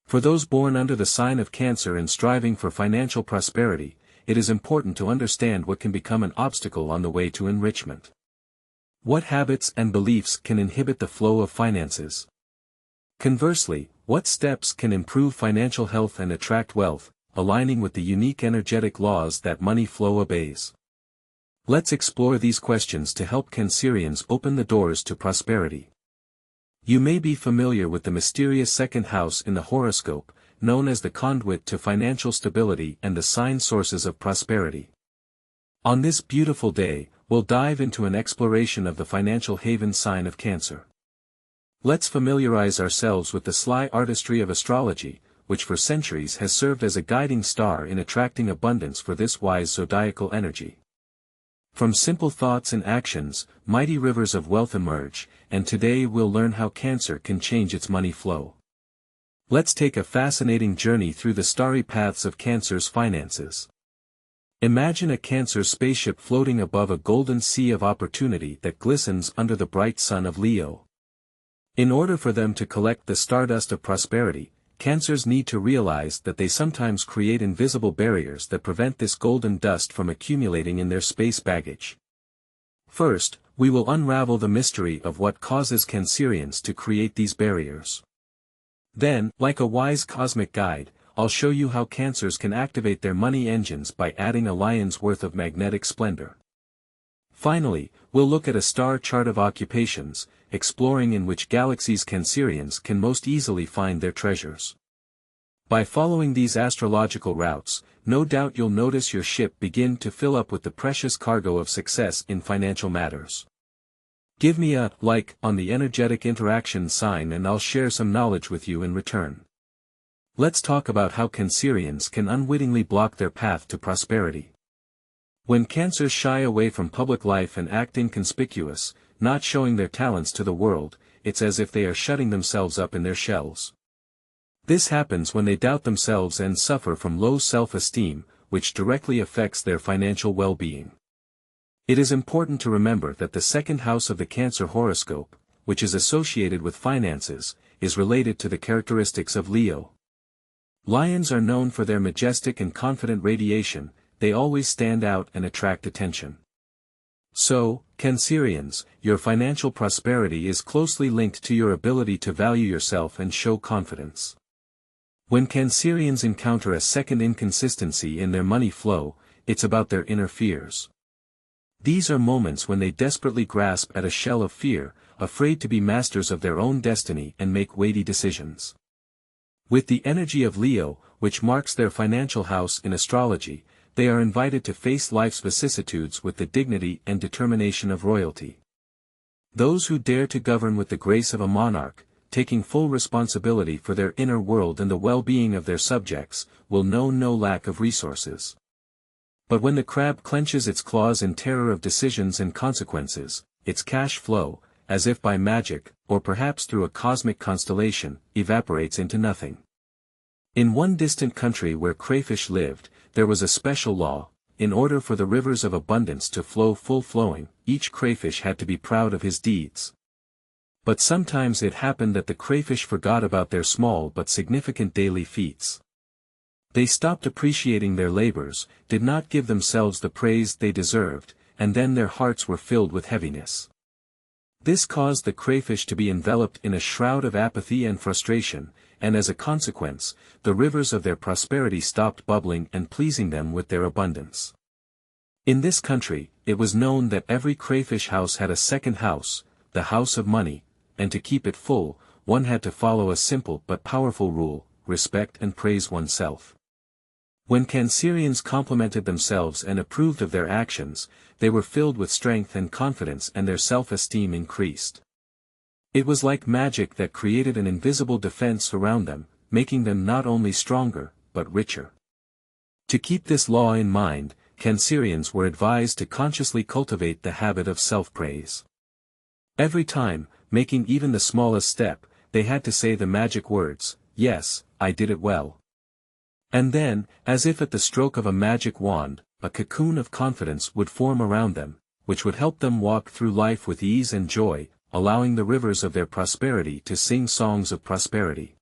For those born under the sign of Cancer and striving for financial prosperity, it is important to understand what can become an obstacle on the way to enrichment. What habits and beliefs can inhibit the flow of finances? Conversely, what steps can improve financial health and attract wealth, aligning with the unique energetic laws that money flow obeys? Let's explore these questions to help Cancerians open the doors to prosperity. You may be familiar with the mysterious second house in the horoscope, known as the conduit to financial stability and the sign sources of prosperity. On this beautiful day, we'll dive into an exploration of the financial haven sign of Cancer. Let's familiarize ourselves with the sly artistry of astrology, which for centuries has served as a guiding star in attracting abundance for this wise zodiacal energy. From simple thoughts and actions, mighty rivers of wealth emerge, and today we'll learn how Cancer can change its money flow. Let's take a fascinating journey through the starry paths of Cancer's finances. Imagine a Cancer spaceship floating above a golden sea of opportunity that glistens under the bright sun of Leo. In order for them to collect the stardust of prosperity, Cancers need to realize that they sometimes create invisible barriers that prevent this golden dust from accumulating in their space baggage. First, we will unravel the mystery of what causes Cancerians to create these barriers. Then, like a wise cosmic guide, I'll show you how Cancers can activate their money engines by adding a lion's worth of magnetic splendor. Finally, we'll look at a star chart of occupations, exploring in which galaxies Cancerians can most easily find their treasures. By following these astrological routes, no doubt you'll notice your ship begin to fill up with the precious cargo of success in financial matters. Give me a like on the energetic interaction sign and I'll share some knowledge with you in return. Let's talk about how Cancerians can unwittingly block their path to prosperity. When Cancers shy away from public life and act inconspicuous, not showing their talents to the world, it's as if they are shutting themselves up in their shells. This happens when they doubt themselves and suffer from low self-esteem, which directly affects their financial well-being. It is important to remember that the second house of the Cancer horoscope, which is associated with finances, is related to the characteristics of Leo. Lions are known for their majestic and confident radiation, they always stand out and attract attention. So, Cancerians, your financial prosperity is closely linked to your ability to value yourself and show confidence. When Cancerians encounter a second inconsistency in their money flow, it's about their inner fears. These are moments when they desperately grasp at a shell of fear, afraid to be masters of their own destiny and make weighty decisions. With the energy of Leo, which marks their financial house in astrology, they are invited to face life's vicissitudes with the dignity and determination of royalty. Those who dare to govern with the grace of a monarch, taking full responsibility for their inner world and the well-being of their subjects, will know no lack of resources. But when the crab clenches its claws in terror of decisions and consequences, its cash flow, as if by magic, or perhaps through a cosmic constellation, evaporates into nothing. In one distant country where crayfish lived, there was a special law. In order for the rivers of abundance to flow full-flowing, each crayfish had to be proud of his deeds. But sometimes it happened that the crayfish forgot about their small but significant daily feats. They stopped appreciating their labors, did not give themselves the praise they deserved, and then their hearts were filled with heaviness. This caused the crayfish to be enveloped in a shroud of apathy and frustration, and as a consequence, the rivers of their prosperity stopped bubbling and pleasing them with their abundance. In this country, it was known that every crayfish house had a second house, the house of money, and to keep it full, one had to follow a simple but powerful rule: respect and praise oneself. When Cancerians complimented themselves and approved of their actions, they were filled with strength and confidence and their self-esteem increased. It was like magic that created an invisible defense around them, making them not only stronger, but richer. To keep this law in mind, Cancerians were advised to consciously cultivate the habit of self-praise. Every time, making even the smallest step, they had to say the magic words, "Yes, I did it well." And then, as if at the stroke of a magic wand, a cocoon of confidence would form around them, which would help them walk through life with ease and joy, allowing the rivers of their prosperity to sing songs of prosperity.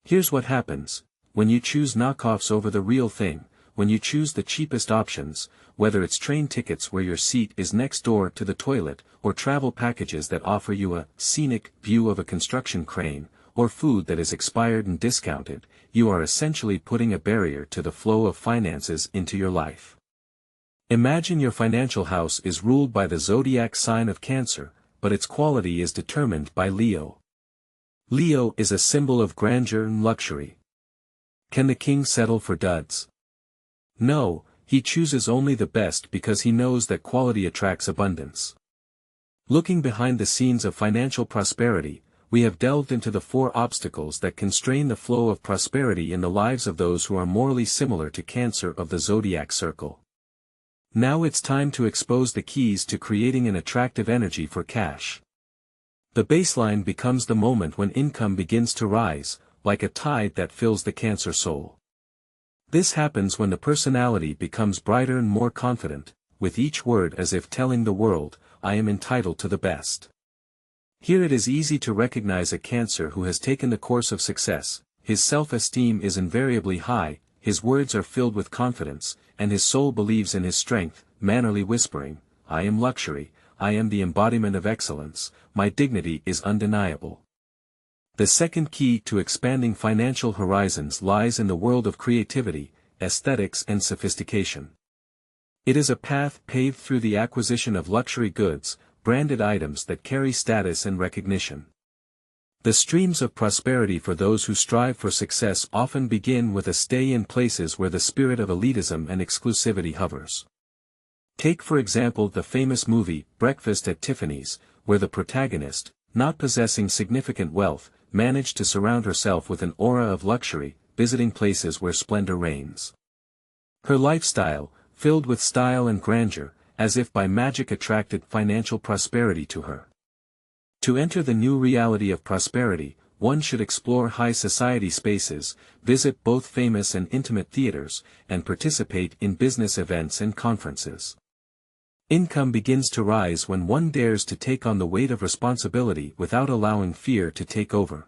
Here's what happens: when you choose knockoffs over the real thing, when you choose the cheapest options, whether it's train tickets where your seat is next door to the toilet, or travel packages that offer you a scenic view of a construction crane, or food that is expired and discounted, you are essentially putting a barrier to the flow of finances into your life. Imagine your financial house is ruled by the zodiac sign of Cancer, but its quality is determined by Leo. Leo is a symbol of grandeur and luxury. Can the king settle for duds? No, he chooses only the best because he knows that quality attracts abundance. Looking behind the scenes of financial prosperity, we have delved into the 4 obstacles that constrain the flow of prosperity in the lives of those who are morally similar to Cancer of the zodiac circle. Now it's time to expose the keys to creating an attractive energy for cash. The baseline becomes the moment when income begins to rise, like a tide that fills the Cancer soul. This happens when the personality becomes brighter and more confident, with each word as if telling the world, "I am entitled to the best." Here it is easy to recognize a Cancer who has taken the course of success. His self-esteem is invariably high, his words are filled with confidence, and his soul believes in his strength, mannerly whispering, "I am luxury, I am the embodiment of excellence, my dignity is undeniable." The second key to expanding financial horizons lies in the world of creativity, aesthetics and sophistication. It is a path paved through the acquisition of luxury goods, branded items that carry status and recognition. The streams of prosperity for those who strive for success often begin with a stay in places where the spirit of elitism and exclusivity hovers. Take for example the famous movie, Breakfast at Tiffany's, where the protagonist, not possessing significant wealth, managed to surround herself with an aura of luxury, visiting places where splendor reigns. Her lifestyle, filled with style and grandeur, as if by magic attracted financial prosperity to her. To enter the new reality of prosperity, one should explore high society spaces, visit both famous and intimate theaters, and participate in business events and conferences. Income begins to rise when one dares to take on the weight of responsibility without allowing fear to take over.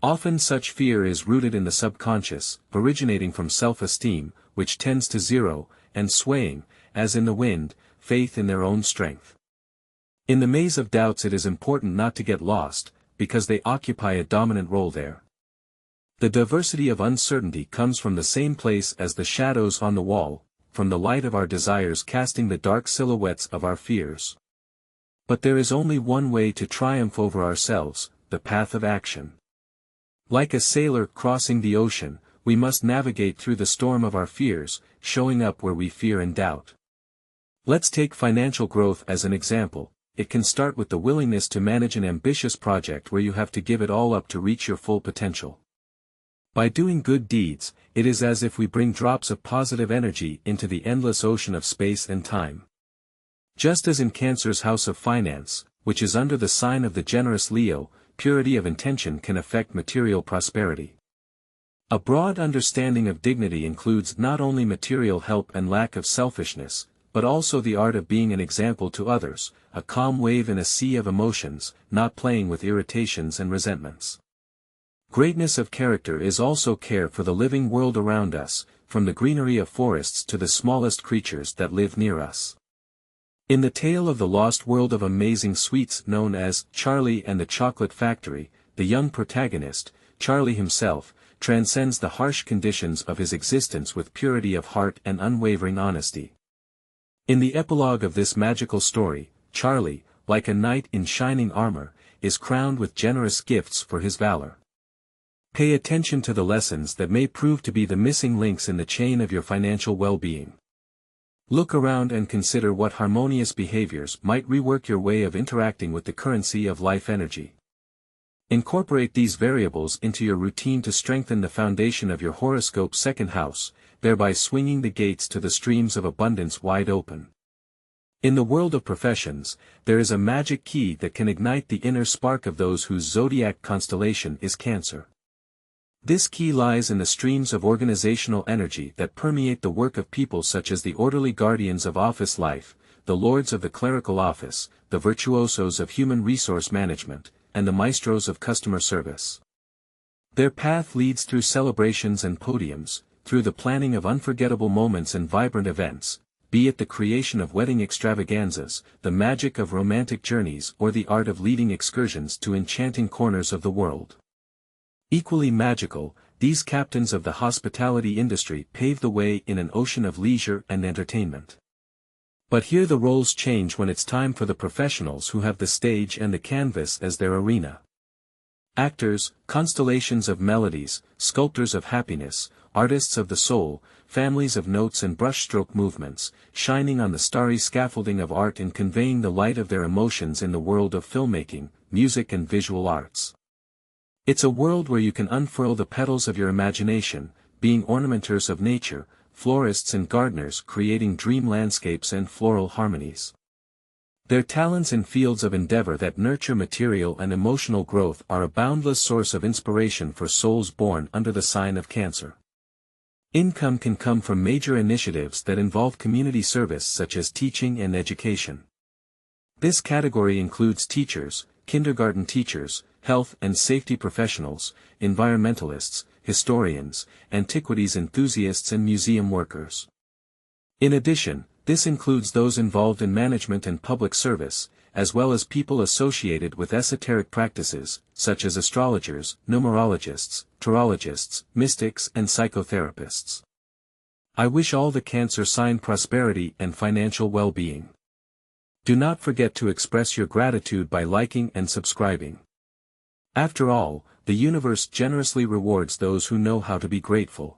Often such fear is rooted in the subconscious, originating from self-esteem, which tends to zero, and swaying, as in the wind, faith in their own strength. In the maze of doubts it is important not to get lost, because they occupy a dominant role there. The diversity of uncertainty comes from the same place as the shadows on the wall, from the light of our desires casting the dark silhouettes of our fears. But there is only one way to triumph over ourselves, the path of action. Like a sailor crossing the ocean, we must navigate through the storm of our fears, showing up where we fear and doubt. Let's take financial growth as an example. It can start with the willingness to manage an ambitious project where you have to give it all up to reach your full potential. By doing good deeds, it is as if we bring drops of positive energy into the endless ocean of space and time. Just as in Cancer's house of finance, which is under the sign of the generous Leo, purity of intention can affect material prosperity. A broad understanding of dignity includes not only material help and lack of selfishness, but also the art of being an example to others, a calm wave in a sea of emotions, not playing with irritations and resentments. Greatness of character is also care for the living world around us, from the greenery of forests to the smallest creatures that live near us. In the tale of the lost world of amazing sweets known as Charlie and the Chocolate Factory, the young protagonist, Charlie himself, transcends the harsh conditions of his existence with purity of heart and unwavering honesty. In the epilogue of this magical story, Charlie, like a knight in shining armor, is crowned with generous gifts for his valor. Pay attention to the lessons that may prove to be the missing links in the chain of your financial well-being. Look around and consider what harmonious behaviors might rework your way of interacting with the currency of life energy. Incorporate these variables into your routine to strengthen the foundation of your horoscope's second house, thereby swinging the gates to the streams of abundance wide open. In the world of professions, there is a magic key that can ignite the inner spark of those whose zodiac constellation is Cancer. This key lies in the streams of organizational energy that permeate the work of people such as the orderly guardians of office life, the lords of the clerical office, the virtuosos of human resource management, and the maestros of customer service. Their path leads through celebrations and podiums, through the planning of unforgettable moments and vibrant events, be it the creation of wedding extravaganzas, the magic of romantic journeys or the art of leading excursions to enchanting corners of the world. Equally magical, these captains of the hospitality industry pave the way in an ocean of leisure and entertainment. But here the roles change when it's time for the professionals who have the stage and the canvas as their arena. Actors, constellations of melodies, sculptors of happiness, artists of the soul, families of notes and brushstroke movements, shining on the starry scaffolding of art and conveying the light of their emotions in the world of filmmaking, music and visual arts. It's a world where you can unfurl the petals of your imagination, being ornamenters of nature, florists and gardeners creating dream landscapes and floral harmonies. Their talents in fields of endeavor that nurture material and emotional growth are a boundless source of inspiration for souls born under the sign of Cancer. Income can come from major initiatives that involve community service such as teaching and education. This category includes teachers, kindergarten teachers, health and safety professionals, environmentalists, historians, antiquities enthusiasts and museum workers. In addition, this includes those involved in management and public service, as well as people associated with esoteric practices, such as astrologers, numerologists, tarologists, mystics and psychotherapists. I wish all the Cancer sign prosperity and financial well-being. Do not forget to express your gratitude by liking and subscribing. After all, the universe generously rewards those who know how to be grateful.